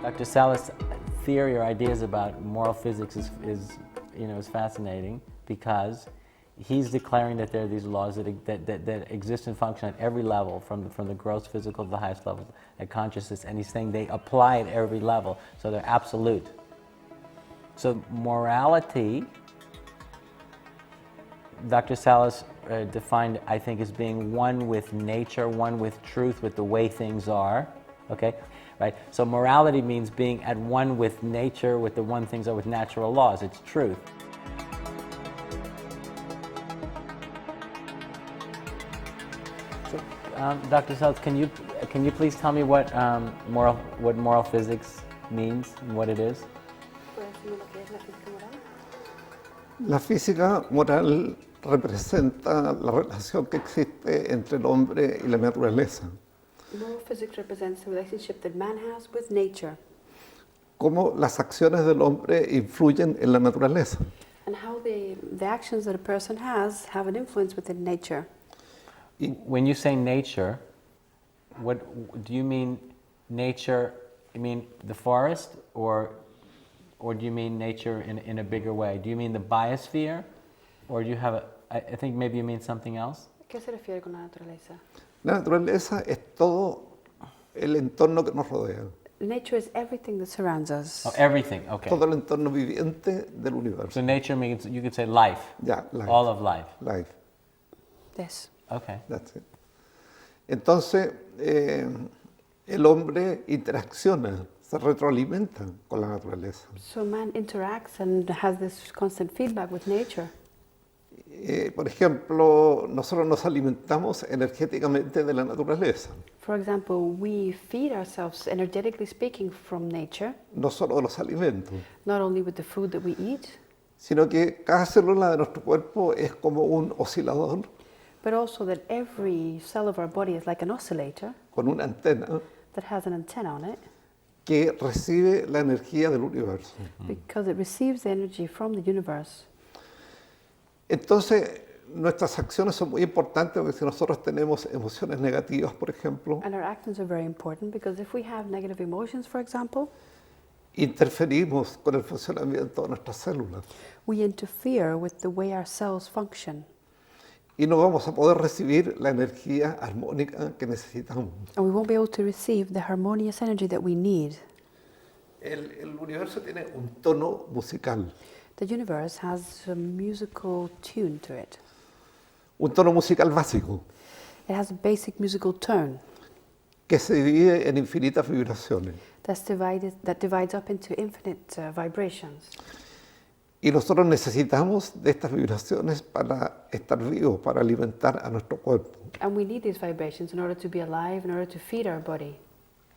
Dr. Salas' theory or ideas about moral physics is fascinating because he's declaring that there are these laws that exist and function at every level, from the gross physical to the highest level of consciousness, and he's saying they apply at every level, so they're absolute. So morality, Dr. Salas defined, I think, as being one with nature, one with truth, with the way things are, okay? Right? So morality means being at one with nature, with the one things are, with natural laws. It's truth. So, Dr. Salas, can you please tell me what moral physics means and what it is? La física moral representa la relación que existe entre el hombre y la naturaleza. Moral physics represents the relationship that man has with nature. Cómo las acciones del hombre influyen en la naturaleza. And how the actions that a person has have an influence within nature. When you say nature, what do you mean? Nature, you mean the forest, or do you mean nature in a bigger way? Do you mean the biosphere, or do you have I think maybe you mean something else? ¿Qué se refiere con la naturaleza? La naturaleza es todo el entorno que nos rodea. Nature is everything that surrounds us. Oh, everything, okay. Todo el entorno viviente del universo. So nature means, you could say life. Yeah, life. All of life. Life. Yes. Okay. That's it. Entonces, el hombre interacciona, se retroalimenta con la naturaleza. So man interacts and has this constant feedback with nature. Por ejemplo, nosotros nos alimentamos energéticamente de la naturaleza. For example, we feed ourselves, energetically speaking, from nature. No solo de los alimentos, Not only with the food that we eat, sino que cada célula de nuestro cuerpo es como un oscilador but also that every cell of our body is like an oscillator con una antena that has an antenna on it, que recibe la energía del universo. because it receives the energy from the universe. Entonces, nuestras acciones son muy importantes porque si nosotros tenemos emociones negativas, por ejemplo, And our actions are very important because if we have negative emotions, for example, interferimos con el funcionamiento de nuestras células we interfere with the way our cells function, y no vamos a poder recibir la energía armónica que necesitamos. and we won't be able to receive the harmonious energy that we need. El universo tiene un tono musical. The universe has a musical tune to it. Un tono musical básico It has a basic musical tone que se divide en infinitas vibraciones. that divides up into infinite vibrations. Y nosotros necesitamos de estas vibraciones para estar vivos, para alimentar a nuestro cuerpo. And we need these vibrations in order to be alive, in order to feed our body.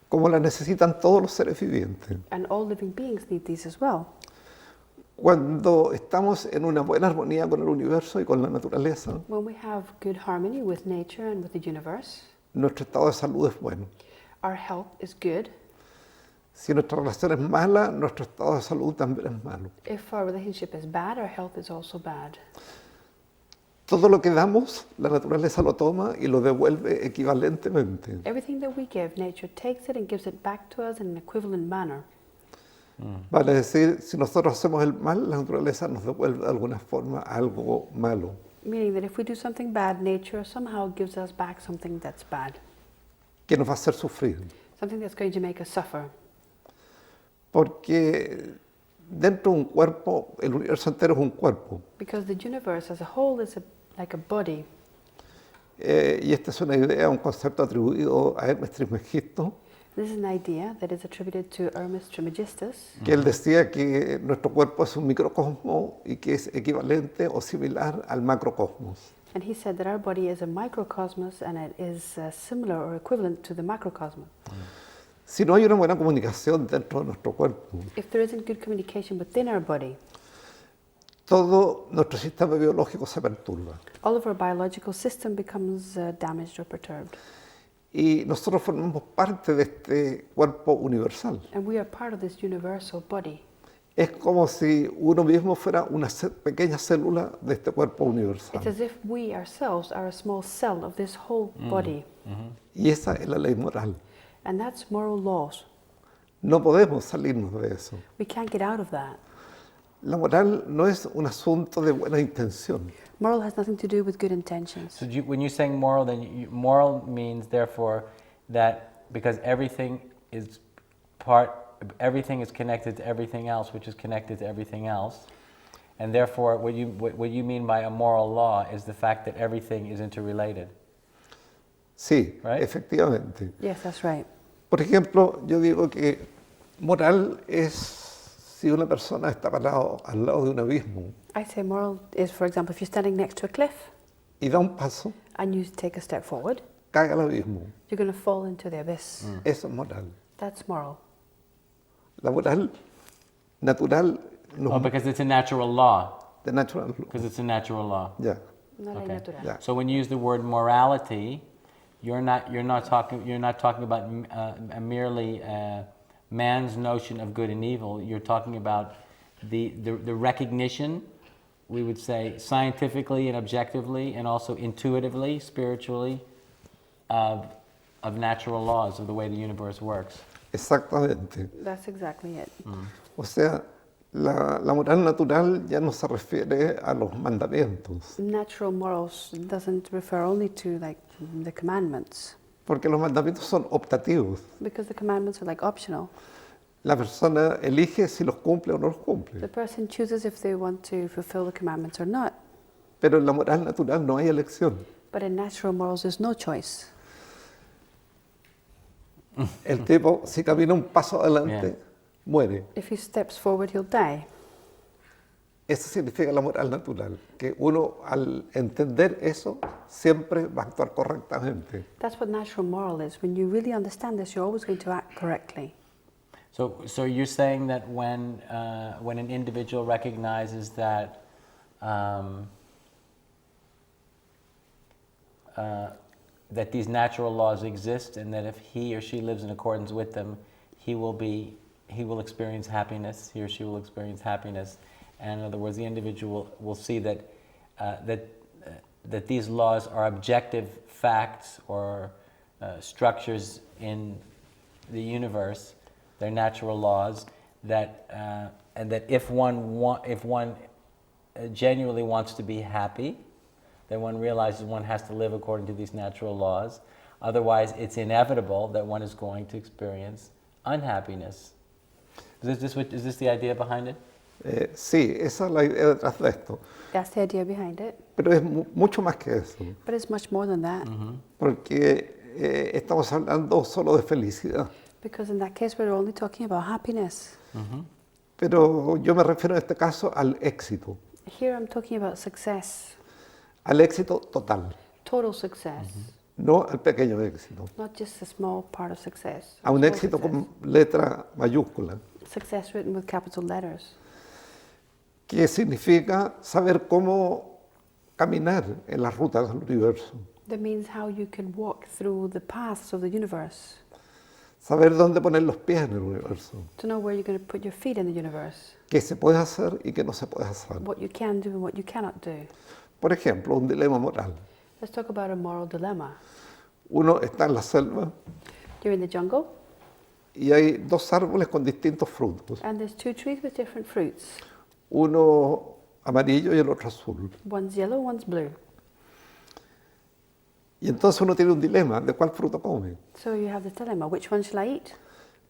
Como las necesitan todos los seres vivientes. And all living beings need these as well. Cuando estamos en una buena armonía con el universo y con la naturaleza, When we have good harmony with nature and with the universe, nuestro estado de salud es bueno. our health is good. Si nuestra relación es mala, nuestro estado de salud también es malo. If our relationship is bad, our health is also bad. Todo lo que damos, la naturaleza lo toma y lo devuelve equivalentemente. Everything that we give, nature takes it and gives it back to us in an equivalent manner. Vale decir, si nosotros hacemos el mal, la naturaleza nos devuelve de alguna forma algo malo. Meaning that if we do something bad, nature somehow gives us back something that's bad. Que nos va a hacer sufrir. Something that's going to make us suffer. Porque dentro de un cuerpo, el universo entero es un cuerpo. Because the universe as a whole is like a body. Y esta es una idea, un concepto atribuido a Hermes Trismegisto, This is an idea that is attributed to Hermes Trismegistus, que él decía que nuestro cuerpo es un microcosmo y que es equivalente o similar al macrocosmos. and he said that our body is a microcosmos and it is similar or equivalent to the macrocosmos. Si no hay una buena comunicación dentro de nuestro cuerpo, If there isn't good communication within our body, todo nuestro sistema biológico se perturba. all of our biological system becomes damaged or perturbed. Y nosotros formamos parte de este cuerpo universal. And we are part of this universal body. Es como si uno mismo fuera una pequeña célula de este cuerpo universal. It's as if we ourselves are a small cell of this whole body. Y esa es la ley moral. And that's moral laws. No podemos salirnos de eso. We can't get out of that. La moral no es un asunto de buena intención. Moral has nothing to do with good intentions. So when you're saying moral, then moral means therefore that because everything is connected to everything else, which is connected to everything else, and therefore what you mean by a moral law is the fact that everything is interrelated. Sí, Right? efectivamente. Yes, that's right. Por ejemplo, yo digo que moral es si una persona está parado al lado de un abismo I say moral is, for example, if you're standing next to a cliff y da un paso, and you take a step forward, cae al abismo. you're going to fall into the abyss. Eso es moral. That's moral. La moral natural no Oh, because it's a natural law. de natural law. Because it's a natural law. Ya, Una ley Okay. natural. ya. So when you use the word morality, you're not talking about merely man's notion of good and evil. You're talking about the recognition, we would say scientifically and objectively, and also intuitively, spiritually, of natural laws of the way the universe works. Exactamente. That's exactly it. O sea, la moral natural ya no se refiere a los mandamientos, Natural morals doesn't refer only to like the commandments, porque los mandamientos son optativos. because the commandments are like optional. La persona elige si los cumple o no los The cumple. person chooses if they want to fulfill the commandments or not. Pero en la moral natural no hay elección. But in natural morals, there's no choice. El tipo, si camina un paso adelante, muere. If he steps forward, he'll die. Eso significa la moral natural, que uno al entender eso siempre va a actuar correctamente. That's what natural moral is. When you really understand this, you're always going to act correctly. So you're saying that when an individual recognizes that that these natural laws exist, and that if he or she lives in accordance with them, he will experience happiness. He or she will experience happiness, and in other words, the individual will see that that these laws are objective facts or structures in the universe. They're natural laws and that if one genuinely wants to be happy, then one realizes one has to live according to these natural laws. Otherwise, it's inevitable that one is going to experience unhappiness. Is this the idea behind it? Sí, esa es la idea detrás de esto. That's the idea behind it. Pero es mucho más que eso, But it's much more than that. porque estamos hablando solo de felicidad. Because in that case, we're only talking about happiness. Pero yo me refiero en este caso al éxito Here I'm talking about success, total, total success, no al pequeño éxito, not just a small part of success. a un Small éxito success. con letra mayúscula, Success written with capital letters. que significa saber cómo caminar en las rutas del universo, That means how you can walk through the paths of the universe, saber dónde poner los pies en el universo, to know where you're going to put your feet in the universe, qué se puede hacer y qué no se puede hacer. what you can do and what you cannot do. Por ejemplo, un dilema moral. Let's talk about a moral dilemma. Uno está en la selva You're in the jungle, y hay dos árboles con distintos frutos, and there's two trees with different fruits. uno amarillo y el otro azul. One's yellow, one's blue. Y entonces uno tiene un dilema de cuál fruto come. So you have this dilemma, which one shall I eat?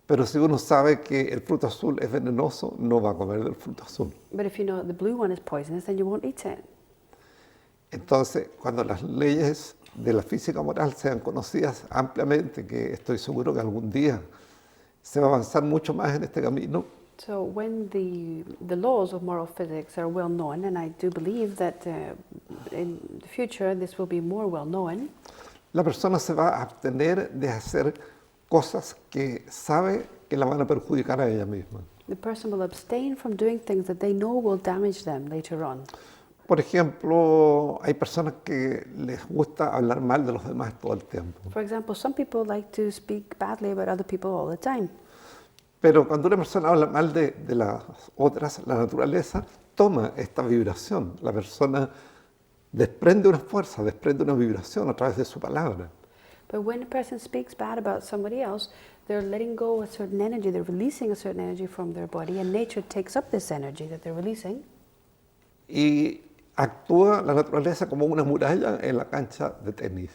Pero si uno sabe que el fruto azul es venenoso, no va a comer del fruto azul. But if you know that the blue one is poisonous, then you won't eat it. Entonces, cuando las leyes de la física moral sean conocidas ampliamente, que estoy seguro que algún día se va a avanzar mucho más en este camino, So when the laws of moral physics are well known, and I do believe that in the future this will be more well known, la persona se va a abstener de hacer cosas que sabe que la van a perjudicar a ella misma. the person will abstain from doing things that they know will damage them later on. Por ejemplo, hay personas que les gusta hablar mal de los demás todo el tiempo. For example, some people like to speak badly about other people all the time. Pero cuando una persona habla mal de las otras, la naturaleza toma esta vibración. La persona desprende una fuerza, desprende una vibración a través de su palabra. But when a person speaks bad about somebody else, they're letting go a certain energy, they're releasing a certain energy from their body, and nature takes up this energy that they're releasing. Y actúa la naturaleza como una muralla en la cancha de tenis.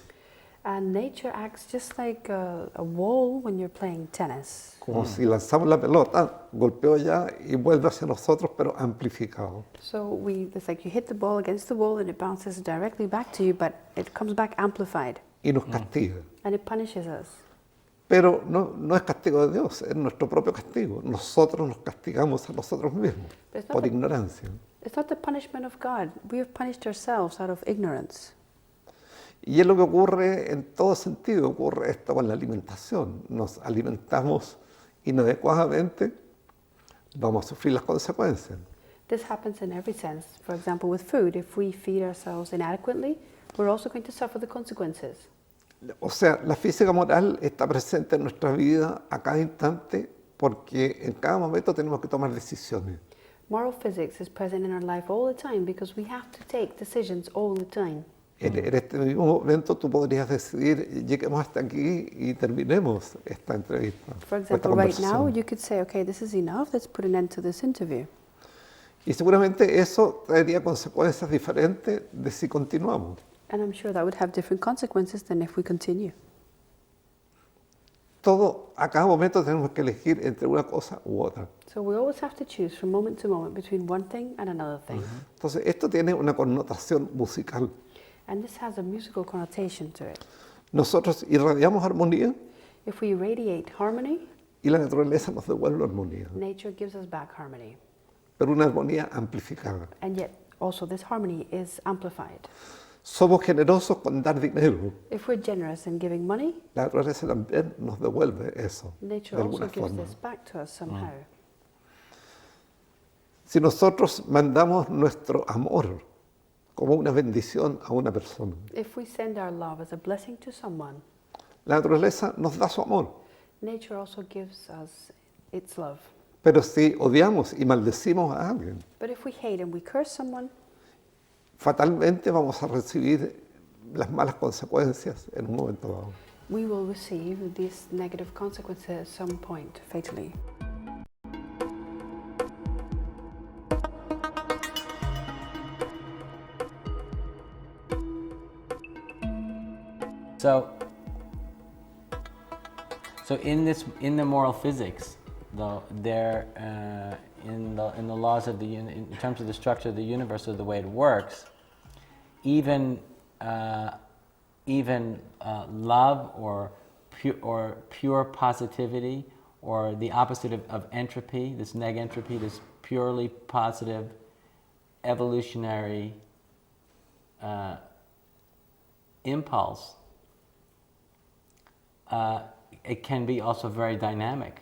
And nature acts just like a wall when you're playing tennis. Como si lanzamos la pelota, golpeó allá y vuelve hacia nosotros, pero amplificado. So it's like you hit the ball against the wall and it bounces directly back to you, but it comes back amplified. Y nos castiga. And it punishes us. Pero no es castigo de Dios, es nuestro propio castigo. Nosotros nos castigamos a nosotros mismos por ignorancia. It's not the punishment of God. We have punished ourselves out of ignorance. Y es lo que ocurre en todo sentido, ocurre esto con la alimentación. Nos alimentamos inadecuadamente, vamos a sufrir las consecuencias. This happens in every sense. For example, with food, if we feed ourselves inadequately, we're also going to suffer the consequences. O sea, la física moral está presente en nuestra vida a cada instante porque en cada momento tenemos que tomar decisiones. Moral physics is present in our life all the time because we have to take decisions all the time. En este mismo momento tú podrías decidir, lleguemos hasta aquí y terminemos esta entrevista. For example, right now you could say, okay, this is enough, let's put an end to this interview. Y seguramente eso traería consecuencias diferentes de si continuamos. And I'm sure that would have different consequences than if we continue. Todo, a cada momento tenemos que elegir entre una cosa u otra. So we always have to choose from moment to moment between one thing and another thing. Entonces, esto tiene una connotación musical. And this has a musical connotation to it. Nosotros irradiamos armonía If we radiate harmony, y la naturaleza nos devuelve armonía, nature gives us back harmony. pero una armonía amplificada. And yet, also this harmony is amplified. Somos generosos con dar dinero. If we're generous in giving money, La naturaleza también nos devuelve eso, nature de also alguna gives forma. this back to us somehow. Si nosotros mandamos nuestro amor como una bendición a una persona, If we send our love as a blessing to someone, la naturaleza nos da su amor. nature also gives us its love. Pero si odiamos y maldecimos a alguien, But if we hate and we curse someone, fatalmente vamos a recibir las malas consecuencias en un momento dado. we will receive these negative consequences at some point, fatally. So in the moral physics, though, there in the laws of in terms of the structure of the universe or the way it works, even love or pure positivity or the opposite of entropy, this negentropy, this purely positive evolutionary impulse, it can be also very dynamic.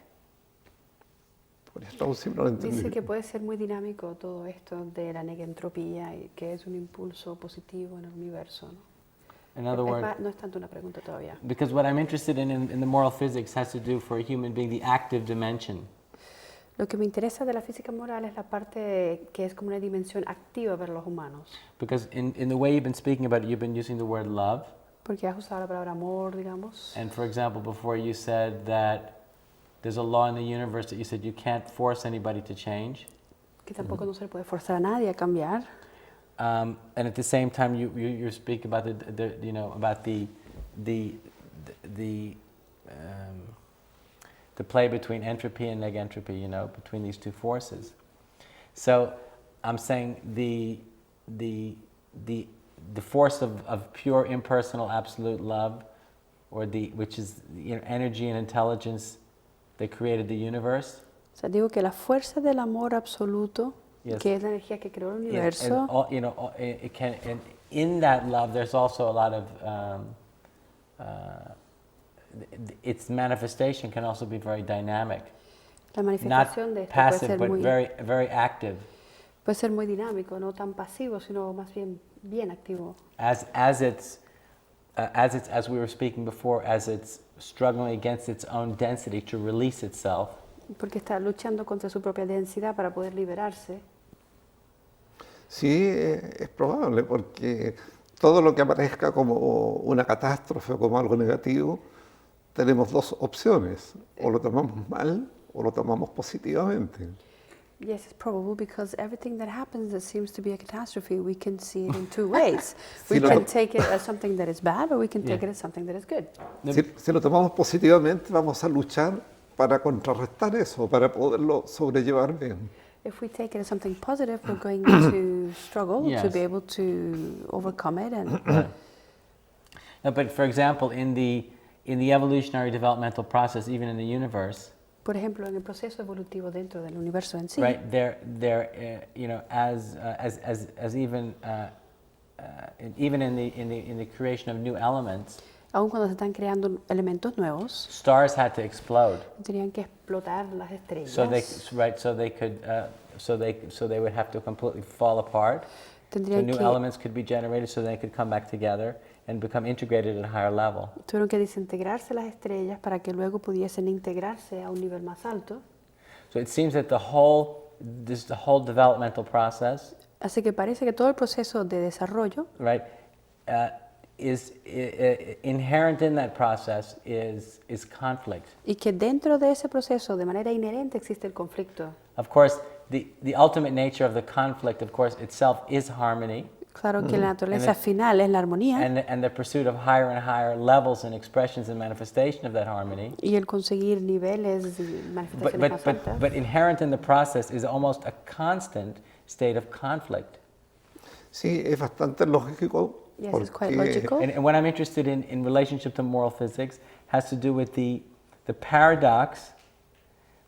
Por eso sí no lo entendí. Dice que puede ser muy dinámico todo esto de la negentropía y que es un impulso positivo en el universo, ¿no? In other words, No es tanto una pregunta todavía. because what I'm interested in the moral physics has to do for a human being the active dimension. Lo que me interesa de la física moral es la parte que es como una dimensión activa para los humanos. Because in the way you've been speaking about it, you've been using the word love. Porque has usado la palabra amor, digamos. And for example, before you said that there's a law in the universe that you said you can't force anybody to change. Que tampoco no se le puede forzar a nadie a cambiar. And at the same time, you speak about the play between entropy and negentropy, between these two forces. So I'm saying the force of pure impersonal absolute love, or which is energy and intelligence that created the universe. O sea, digo que la fuerza del amor absoluto, Yes. que es la energía que creó el Yes, universo, and it can, and in that love, there's also a lot of its manifestation can also be very dynamic, la not manifestación de esto puede passive, ser, but muy, very active. puede ser muy dinámico, no tan pasivo, sino más bien activo. As we were speaking before, as it's struggling against its own density to release itself. Porque está luchando contra su propia densidad para poder liberarse. Sí, es probable, porque todo lo que aparezca como una catástrofe o como algo negativo, tenemos dos opciones, o lo tomamos mal o lo tomamos positivamente. Yes, it's probable because everything that happens that seems to be a catastrophe, we can see it in two ways. We can take it as something that is bad, or we can take it as something that is good. Si lo tomamos positivamente, vamos a luchar para contrarrestar eso, para poderlo sobrellevar bien. If we take it as something positive, we're going to struggle to Yes. be able to overcome it. And Right. No, but for example, in the evolutionary developmental process, even in the universe, por ejemplo, en el proceso evolutivo dentro del universo en sí, right? You know, as even even in the creation of new elements, aun cuando se están creando elementos nuevos, stars had to explode. tenían que explotar las estrellas. So they could so they would have to completely fall apart. So Tendrían new que, elements could be generated, so they could come back together and become integrated at a higher level. tuvieron que desintegrarse las estrellas para que luego pudiesen integrarse a un nivel más alto. So it seems that the whole developmental process, Así que parece que todo el proceso de desarrollo, right, is inherent in that process is conflict. y que dentro de ese proceso, de manera inherente, existe el conflicto. Of course, the ultimate nature of the conflict, of course, itself is harmony. Claro que la naturaleza final es la armonía And the pursuit of higher and higher levels and expressions and manifestation of that harmony. y el conseguir niveles y manifestaciones más altas. But inherent in the process is almost a constant state of conflict. Sí, es bastante lógico. Yes, it's quite porque logical. And what I'm interested in relationship to moral physics has to do with the paradox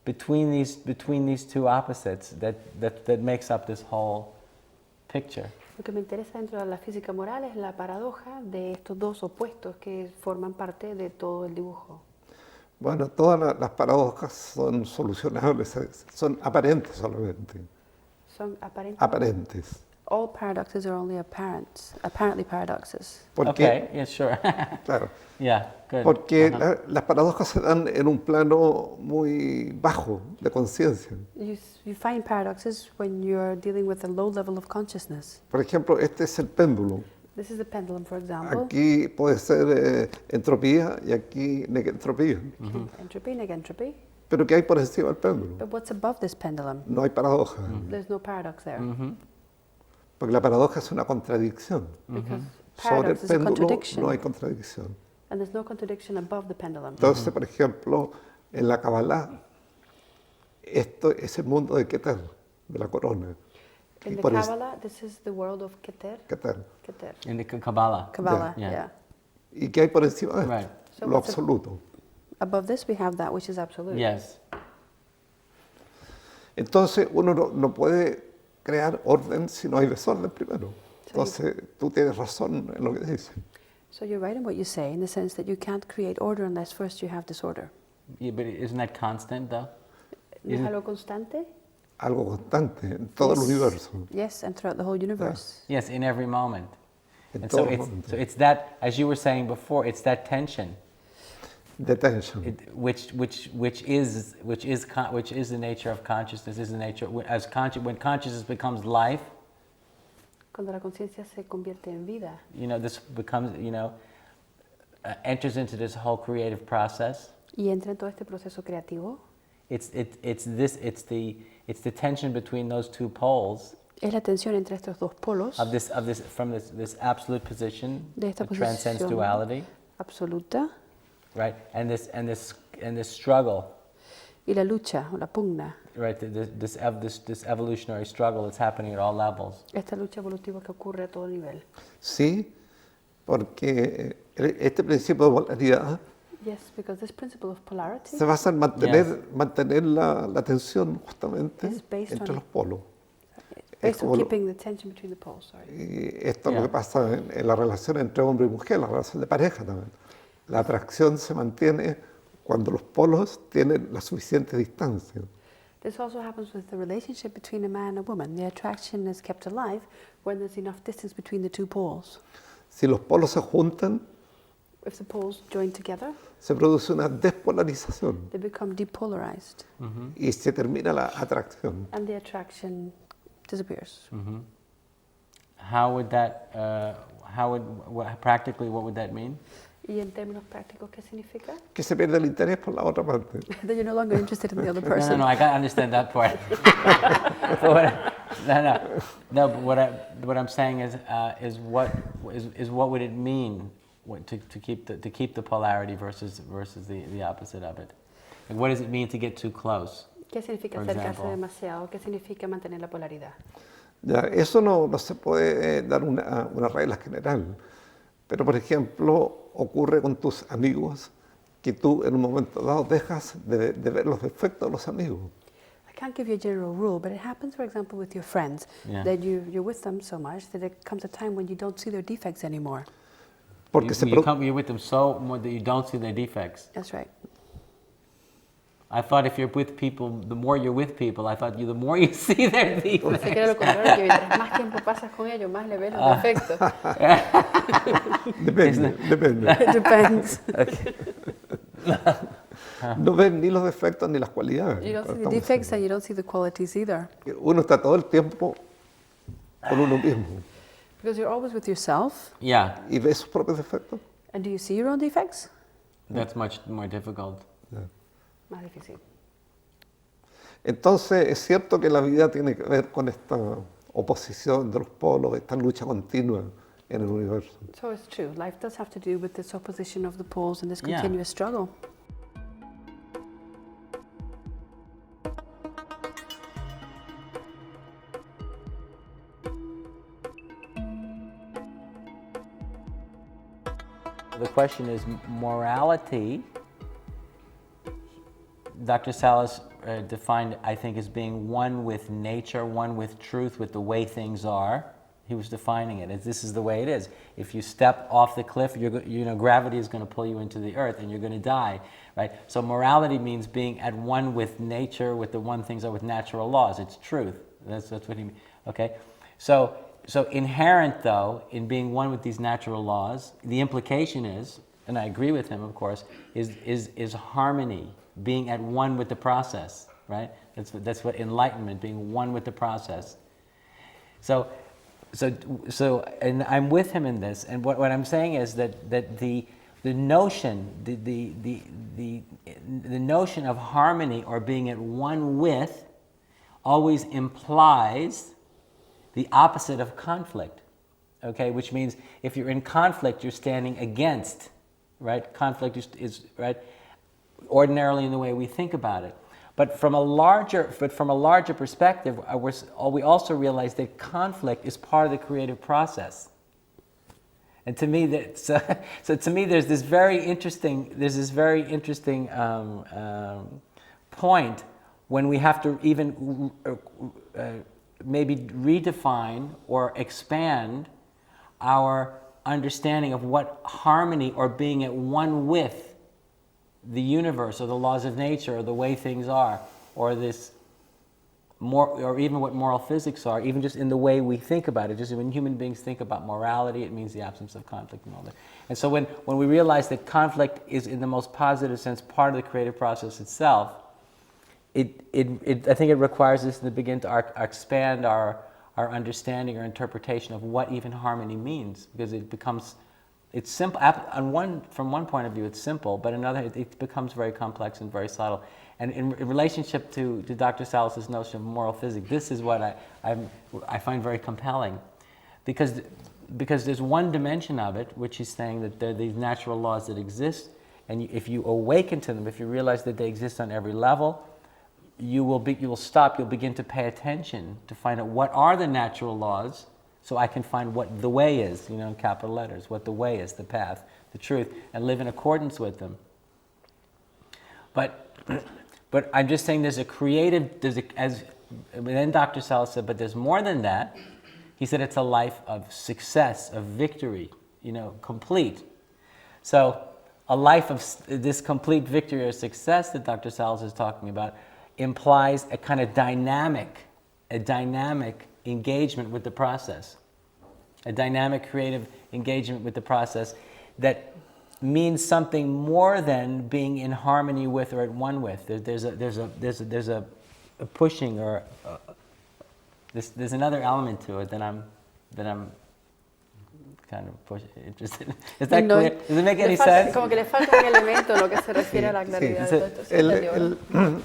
between these two opposites that makes up this whole picture. Lo que me interesa dentro de la física moral es la paradoja de estos dos opuestos que forman parte de todo el dibujo. Bueno, todas las paradojas son solucionables, son aparentes solamente. Son aparentes. Aparentes. All paradoxes are only apparently paradoxes. Porque, Okay, yeah, sure. claro, Yeah, good. porque Uh-huh. las paradojas se dan en un plano muy bajo de conciencia. You find paradoxes when you're dealing with a low level of consciousness. Por ejemplo, este es el péndulo. This is the pendulum, for example. Aquí puede ser entropía y aquí negentropía. Entropy, negentropy. Pero ¿qué hay por encima del péndulo? But what's above this pendulum? No hay paradoja. There's no paradox there. Porque la paradoja es una contradicción. Because Sobre el paradox is a péndulo contradiction. no hay contradicción. And there's no contradiction above the pendulum. Entonces, por ejemplo, en la Kabbalah, esto es el mundo de Keter, de la corona. In Y the por Kabbalah, this is the world of Keter. Keter. Keter. In the Kabbalah. Kabbalah, Yeah. yeah. ¿Y qué hay por encima de esto? Right. So Lo what's absoluto. Above this, we have that which is absolute. Yes. Entonces, uno no puede crear orden si no hay desorden primero. Entonces, tú tienes razón en lo que dices. So you're right in what you say, in the sense that you can't create order unless first you have disorder. Yeah, but isn't that constant, though? ¿No es Isn't- algo constante? Algo constante en todo el Yes. universo. Yes, and throughout the whole universe. Yes, in every moment. En And todo so momento. it's that, as you were saying before, it's that tension, Detention. which is the nature of consciousness. Is the nature when consciousness becomes life. Cuando la conciencia se convierte en vida, You know, this becomes, enters into this whole creative process. y entra en todo este proceso creativo, It's the tension between those two poles es la tensión entre estos dos polos of this absolute position de esta that transcends posición duality, absoluta right? And this struggle, y la lucha o la pugna, right? This evolutionary struggle that's happening at all levels. esta lucha evolutiva que ocurre a todo nivel. Sí, porque este principio de polaridad Yes, because this principle of polarity se basa en mantener la tensión justamente It's based entre on- los polos. based on como lo- keeping the tension between the poles. Sorry. Y esto es Yeah. lo que pasa en la relación entre hombre y mujer, la relación de pareja también. La atracción se mantiene cuando los polos tienen la suficiente distancia. This also happens with the relationship between a man and a woman. The attraction is kept alive when there's enough distance between the two poles. Si los polos se juntan, If the poles join together, se produce una despolarización they become depolarized y se termina la atracción. and the attraction disappears. How would that how would, practically, what would that mean? Y en términos prácticos, ¿qué significa? Que se pierde el interés por la otra parte. That you're no longer interested in the other No, person. I got to understand that part. But what I'm saying is what would it mean to keep the polarity versus the opposite of it? Like, what does it mean to get too close? ¿Qué significa For acercarse example. demasiado? ¿Qué significa mantener la polaridad? Ya, eso no se puede dar una regla general, pero por ejemplo ocurre con tus amigos que tú en un momento dado dejas de ver los defectos de los amigos. I can't give you a general rule, but it happens, for example, with your friends, Yeah. that you're with them so much that there comes a time when you don't see their defects anymore. Porque You're with them so much that you don't see their defects. That's right. I thought if you're with people, the more you're with people, I thought the more you see their defects. Pensé que era lo contrario, que mientras más tiempo pasas con ellos, más le ves los defectos. depende. It depends. No ves ni los defectos ni las cualidades. You don't see the Estamos defects and you don't see the qualities either. Uno está todo el tiempo con uno mismo Because you're always with yourself. Yeah, y ves sus propios defectos. And do you see your own defects? that's much more difficult. Más difícil. Entonces es cierto que la vida tiene que ver con esta oposición de los polos, esta lucha continua en el universo. So it's true. Life does have to do with this opposition of the poles and this Yeah. continuous struggle. The question is morality. Dr. Salas defined, I think, as being one with nature, one with truth, with the way things are. He was defining it as this is the way it is. If you step off the cliff, gravity is going to pull you into the earth and you're going to die, right? So morality means being at one with nature, with the one things are with natural laws. It's truth. That's what he means. Okay, so inherent though in being one with these natural laws, the implication is, and I agree with him, of course, is harmony, being at one with the process, right? That's what enlightenment, being one with the process. So, and I'm with him in this. And what I'm saying is that the notion, the notion of harmony or being at one with, always implies the opposite of conflict. Okay, which means if you're in conflict, you're standing against, right? Conflict is right. Ordinarily in the way we think about it. But from a larger perspective, we also realize that conflict is part of the creative process. And to me, to me, there's this very interesting point when we have to even maybe redefine or expand our understanding of what harmony or being at one with the universe or the laws of nature or the way things are, or or even what moral physics are, even just in the way we think about it. Just when human beings think about morality, it means the absence of conflict and all that. And so when we realize that conflict is, in the most positive sense, part of the creative process itself, I think it requires us to begin to expand our understanding or interpretation of what even harmony means, because it's simple. From one point of view, it's simple, but another, it becomes very complex and very subtle. And in relationship to Dr. Salas's notion of moral physics, this is what I find very compelling, because there's one dimension of it, which is saying that there are these natural laws that exist, and if you awaken to them, if you realize that they exist on every level, you'll begin to pay attention to find out what are the natural laws, so I can find what the way is, in capital letters, what the way is, the path, the truth, and live in accordance with them. But I'm just saying then Dr. Salas said, but there's more than that. He said it's a life of success, of victory, complete. So a life of this complete victory or success that Dr. Salas is talking about implies a kind of dynamic engagement with the process, a dynamic creative engagement with the process that means something more than being in harmony with or at one with. There's a pushing or there's another element to it that I'm kind of interested. Is that No, clear? Does it make any le falta- sense? Como que le falta un elemento en lo que se refiere a la claridad Sí, de todo esto. ¿Sí entendió, no?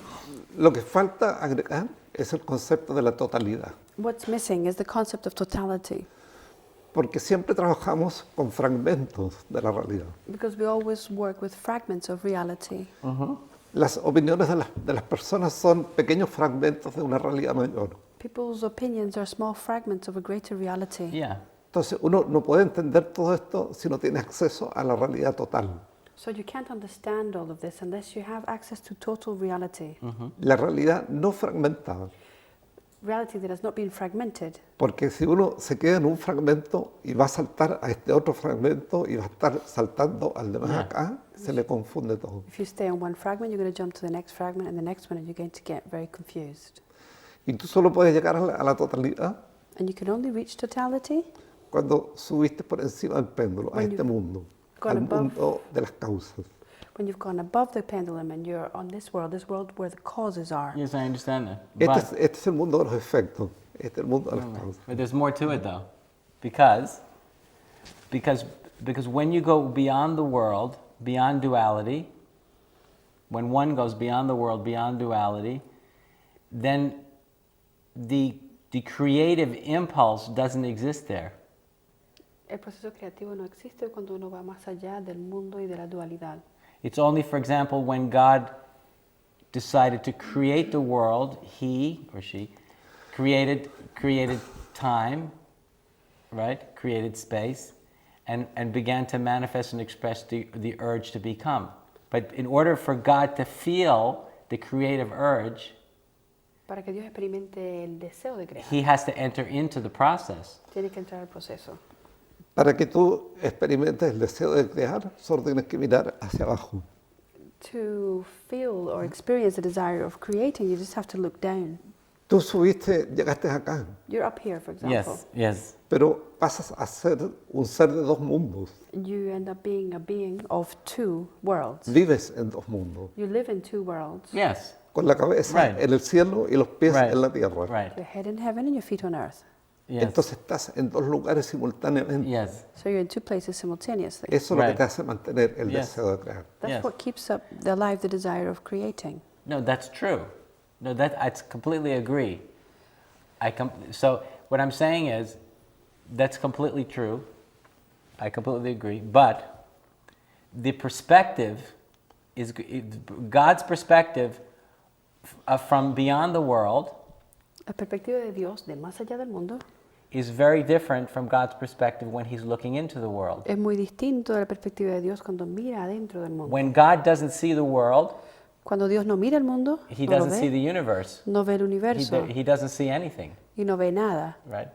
lo que falta agregar es el concepto de la totalidad, What's missing is the concept of totality, porque siempre trabajamos con fragmentos de la realidad. because we always work with fragments of reality. Las opiniones de las personas son pequeños fragmentos de una realidad mayor. People's opinions are small fragments of a greater reality. Yeah. Entonces uno no puede entender todo esto si no tiene acceso a la realidad total. So you can't understand all of this unless you have access to total reality. La realidad no fragmentada. Reality that has not been fragmented. Porque si uno se queda en un fragmento y va a saltar a este otro fragmento y va a estar saltando al demás acá, se le confunde todo. If you stay on one fragment, you're going to jump to the next fragment and the next one, and you're going to get very confused. Y tú solo puedes llegar a la totalidad And you can only reach totality cuando subiste por encima del péndulo, a When este you've mundo, gone al above- mundo de las causas. when you've gone above the pendulum and you're on this world where the causes are. Yes, I understand that. Este es el mundo de los efectos, este es el mundo de las causas. But there's more to it though, because when you go beyond the world, beyond duality, when one goes beyond the world, beyond duality, then the creative impulse doesn't exist there. El proceso creativo no existe cuando uno va más allá del mundo y de la dualidad. It's only, for example, when God decided to create the world, he or she created time, right? Created space, and began to manifest and express the urge to become. But in order for God to feel the creative urge, Para que Dios experimente el deseo de crear, he has to enter into the process. tiene que entrar al proceso. Para que tú experimentes el deseo de crear, solo tienes que mirar hacia abajo. To feel or experience the desire of creating, you just have to look down. Tú subiste, llegaste acá, You're up here, for example. Yes. pero pasas a ser un ser de dos mundos. You end up being a being of two worlds. Vives en dos mundos, You live in two worlds. Yes. con la cabeza Right. en el cielo y los pies Right. en la tierra. Right. Your head in heaven and your feet on earth. Yes. Entonces estás en dos lugares simultáneamente. Yes. So you're in two places simultaneously. Eso es lo que Right. te hace mantener el Yes. deseo de crear. That's Yes. what keeps up alive the desire of creating. No, that's true. No, I completely agree. So what I'm saying is, that's completely true. I completely agree. But the perspective is God's perspective from beyond the world La perspectiva de Dios de más allá del mundo is very different from God's perspective when He's looking into the world. es muy distinto de la perspectiva de Dios cuando mira adentro del mundo. When God doesn't see the world, Cuando Dios no mira el mundo, He no lo doesn't see ve, the universe. no ve el universo He doesn't see anything, y no ve nada. right?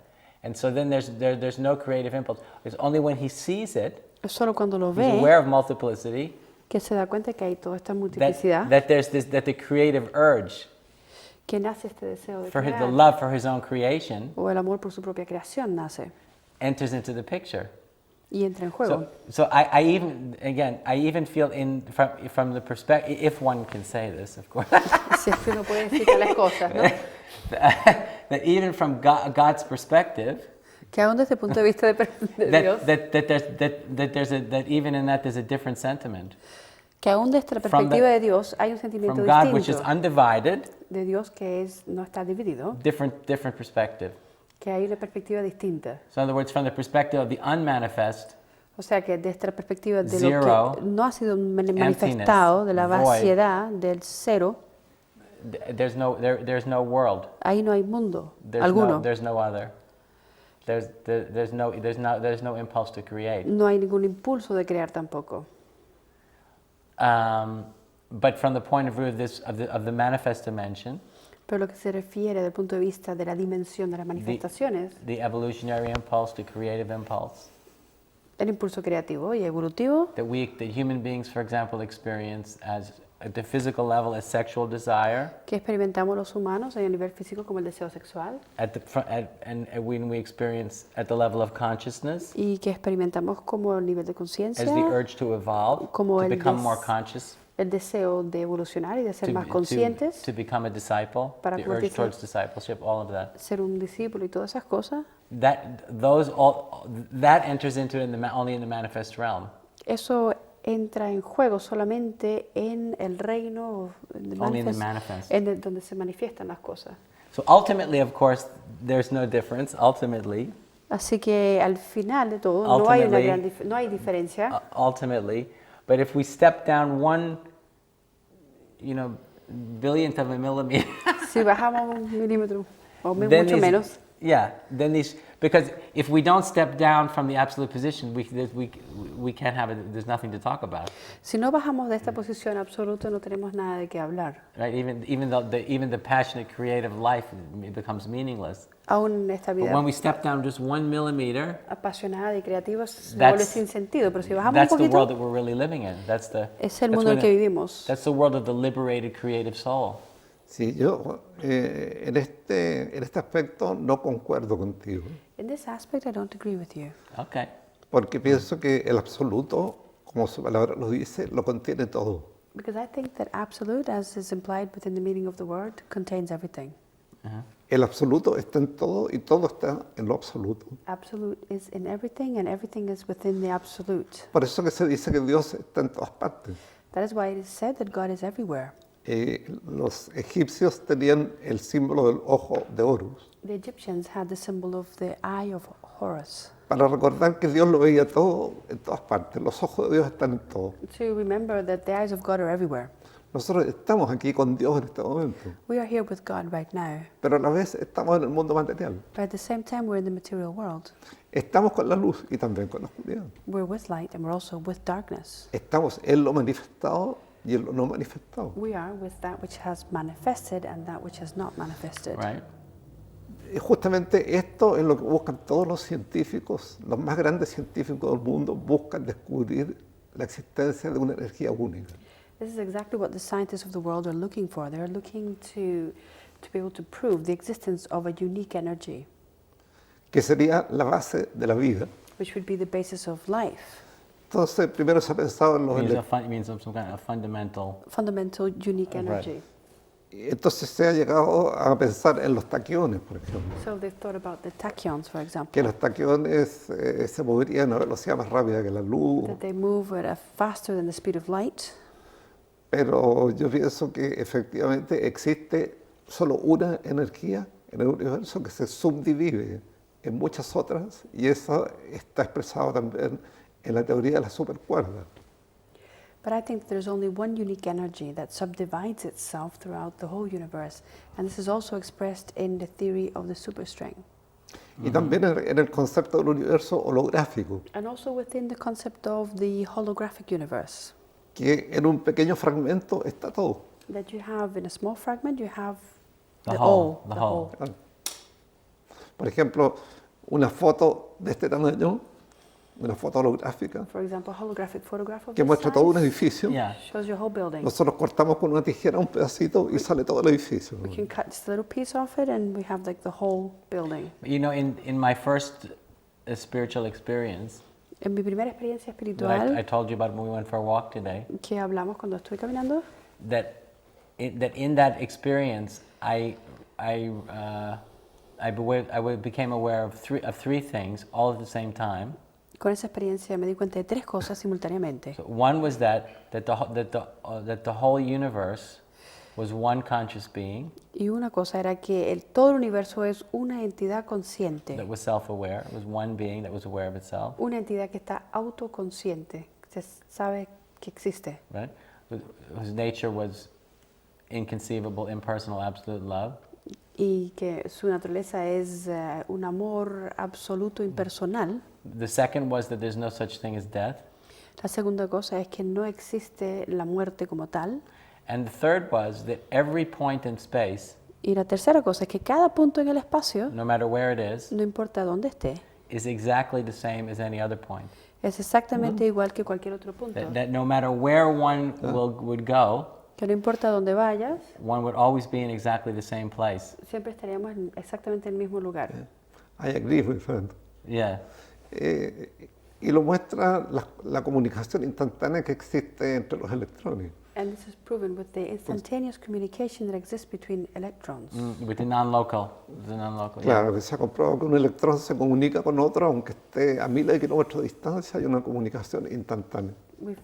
And so then there's no creative impulse. It's only when He sees it, Es solo cuando lo He's ve aware of multiplicity, que se da cuenta que hay toda esta multiplicidad, that the creative urge que nace este deseo de for the crear, love for His own creation o el amor por su propia creación nace enters into the picture. y entra en juego. So I even feel from the perspective, if one can say this, of course, Si es que uno puede decir tales cosas, ¿no? that even from God's perspective, Que aún desde el punto de vista de Dios, that even in that there's a different sentiment que aún desde la From perspectiva de Dios hay un sentimiento from God, which is distinto undivided, de Dios que no está dividido, different perspective. que hay una perspectiva distinta. So in other words, from the perspective of the unmanifest, O sea que desde la perspectiva de Zero, lo que no ha sido manifestado, de la void. vaciedad, del cero, there's no world. ahí no hay mundo There's alguno. there's no other. There's no impulse to create. No hay ningún impulso de crear tampoco. But from the point of view of the manifest dimension, Pero lo que se refiere del punto de vista de la dimensión de las manifestaciones, the evolutionary impulse, the creative impulse el impulso creativo y evolutivo that human beings, for example, experience at the physical level as sexual desire, que experimentamos los humanos a nivel físico como el deseo sexual and when we experience at the level of consciousness y que experimentamos como el nivel de as conciencia, the urge to evolve, como to el become more conscious. el deseo de evolucionar y de ser to, más to, conscientes, to become a disciple, para the urge convertirse- towards discipleship, all of that. ser un discípulo y todas esas cosas, That enters into it only in the manifest realm. eso entra en juego solamente en el reino de Only in the manifest, manifest. donde se manifiestan las cosas. So ultimately, of course, there's no difference. Ultimately, Así que al final de todo no hay una no hay diferencia. ultimately, but if we step down one, billionth of a millimeter, Si bajamos un milímetro o then mucho menos, then these, because if we don't step down from the absolute position, we can't have it. There's nothing to talk about, si no bajamos de esta posición absoluta no tenemos nada de qué hablar. right? Even the passionate creative life becomes meaningless. Aún esta But vida when we step down just 1 millimeter, apasionada y creativa se That's- vuelve sin sentido, pero si bajamos un that's the world poquito, that we're really living in. es el mundo en el que vivimos. That's the world of the liberated creative soul. Sí, yo en este aspecto no concuerdo contigo, In this aspect, I don't agree with you. Okay. porque pienso que el absoluto, como su palabra lo dice, lo contiene todo. Because I think that absolute, as is implied within the meaning of the word, contains everything. El absoluto está en todo y todo está en lo absoluto. Absolute is in everything, and everything is within the absolute. Por eso que se dice que Dios está en todas partes. That is why it is said that God is everywhere. Los egipcios tenían el símbolo del ojo de Horus, The Egyptians had the symbol of the eye of Horus, para recordar que Dios lo veía todo en todas partes. Los ojos de Dios están en todo. to remember that the eyes of God are everywhere. Nosotros estamos aquí con Dios en este momento, We are here with God right now, pero a la vez estamos en el mundo material. but at the same time we're in the material world. Estamos con la luz y también con la oscuridad. We're with light and we're also with darkness. Estamos en lo manifestado y en lo no manifestado. We are with that which has manifested and that which has not manifested. Right? Y justamente esto es lo que buscan todos los científicos, los más grandes científicos del mundo, buscan descubrir la existencia de una energía única. This is exactly what the scientists of the world are looking for. They're looking to be able to prove the existence of a unique energy, Que sería la base de la vida. which would be the basis of life. Entonces, primero se ha pensado en los Means some kind of fundamental. Fundamental, unique Right. energy. Entonces se ha llegado a pensar en los taquiones, por ejemplo, So they've thought about the tachyons, for que example, los taquiones se moverían a velocidad más rápida que la luz, that they move at a faster than the speed of light. pero yo pienso que efectivamente existe solo una energía en el universo que se subdivide en muchas otras y eso está expresado también en la teoría de la supercuerda. But I think that there's only one unique energy that subdivides itself throughout the whole universe. And this is also expressed in the theory of the superstring. Y también en el concepto del universo holográfico, And also within the concept of the holographic universe, que en un pequeño fragmento está todo. that you have in a small fragment, you have The the whole, all, the the whole. whole. Por ejemplo, una foto de este tamaño, una foto holográfica, For example, a holographic photograph of que this muestra todo un size edificio. Yeah. shows your whole building. Nosotros cortamos con una tijera un pedacito y sale todo el edificio. We can cut just a little piece off it and we have like the whole building. In my first spiritual experience En mi primera experiencia that I espiritual told you about when we went for a walk today, que hablamos cuando estuve caminando, that in that experience I became aware of three things all at the same time. con esa experiencia me di cuenta de tres cosas simultáneamente. So one was that the whole universe was one conscious being Y una cosa era que todo el universo es una entidad consciente, that was self-aware. It was one being that was aware of itself, una entidad que está autoconsciente, que sabe que existe, right? Whose nature was inconceivable, impersonal, absolute love. y que su naturaleza es un amor absoluto impersonal. The second was that there's no such thing as death. La segunda cosa es que no existe la muerte como tal. And the third was that every point in space, Y la tercera cosa es que cada punto en el espacio, no matter where it is no importa dónde esté, exactly the same as any other point. es exactamente igual que cualquier otro punto. That no matter where one would go, Que no importa dónde vayas, one would always be in exactly the same place. siempre estaríamos exactamente en el mismo lugar. I agree, my friend. Yeah. Y lo muestra la comunicación instantánea que existe entre los electrones. And this is proven with the instantaneous communication that exists between electrons. With the non-local, yeah. Claro, que se ha comprobado que un electrón se comunica con otro, aunque esté a miles de kilómetros de distancia, hay una comunicación instantánea.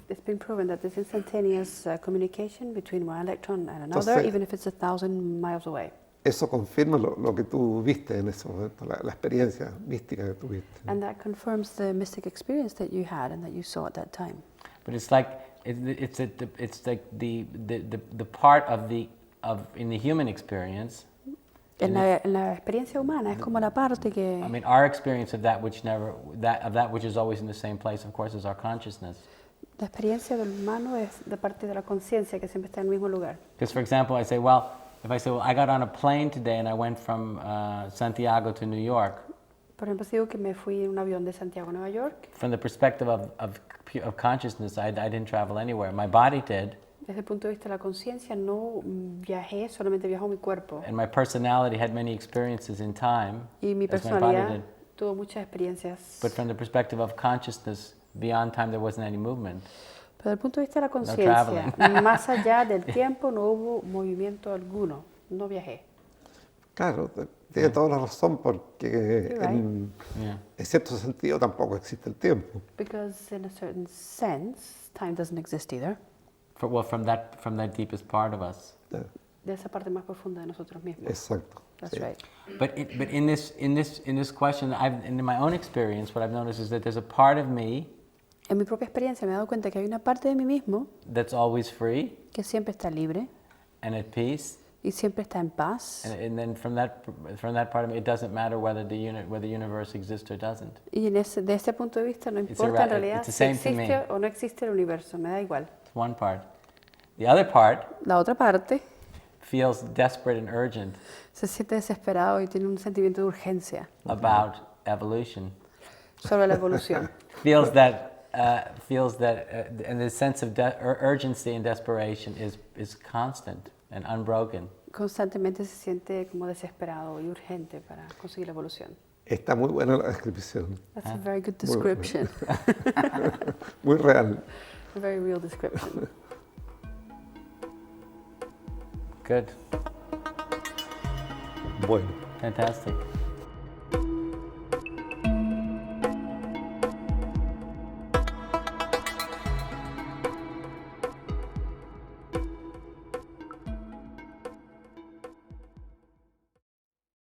It's been proven that there's instantaneous communication between one electron and another, Entonces, even if it's 1,000 miles away. Eso confirma lo que tú viste en ese momento, la experiencia mística que tuviste. And that confirms the mystic experience that you had and that you saw at that time. But it's like it's like the part of in the human experience. En la experiencia humana es como la parte que. I mean, our experience of that which is always in the same place, of course, is our consciousness. La experiencia del humano es de parte de la conciencia que siempre está en el mismo lugar. Because, for example, I say, well, I got on a plane today and I went from Santiago to New York. Por ejemplo, si digo que me fui en un avión de Santiago a Nueva York. From the perspective of consciousness, I didn't travel anywhere. My body did. Desde el punto de vista de la conciencia, no viajé, solamente viajó mi cuerpo. And my personality had many experiences in time. Y mi personalidad tuvo muchas experiencias. But from the perspective of consciousness, beyond time there wasn't any movement. Pero desde el punto de vista de la conciencia, más allá del tiempo no hubo movimiento alguno, no viajé. Claro, tiene toda la razón porque en cierto sentido tampoco existe el tiempo. Because in a certain sense, time doesn't exist either. From that deepest part of us. De esa parte más profunda de nosotros mismos. Exacto. That's right. But in this question, in my own experience, what I've noticed is that there's a part of me. En mi propia experiencia me he dado cuenta que hay una parte de mí mismo That's always free. Que siempre está libre. And at peace. Y siempre está en paz. And then from that part of me, it doesn't matter whether the universe exists or doesn't. Y de ese punto de vista no importa en realidad si existe o no existe el universo, me da igual. It's one part. The other part. La otra parte. Feels desperate and urgent. Se siente desesperado y tiene un sentimiento de urgencia. About evolution. Sobre la evolución. feels that and the sense of urgency and desperation is constant and unbroken. Constantemente se siente como desesperado y urgente para conseguir la evolución. Está muy buena la descripción. That's a very good description. Muy real. A very real description. Good. Bueno. Fantastic.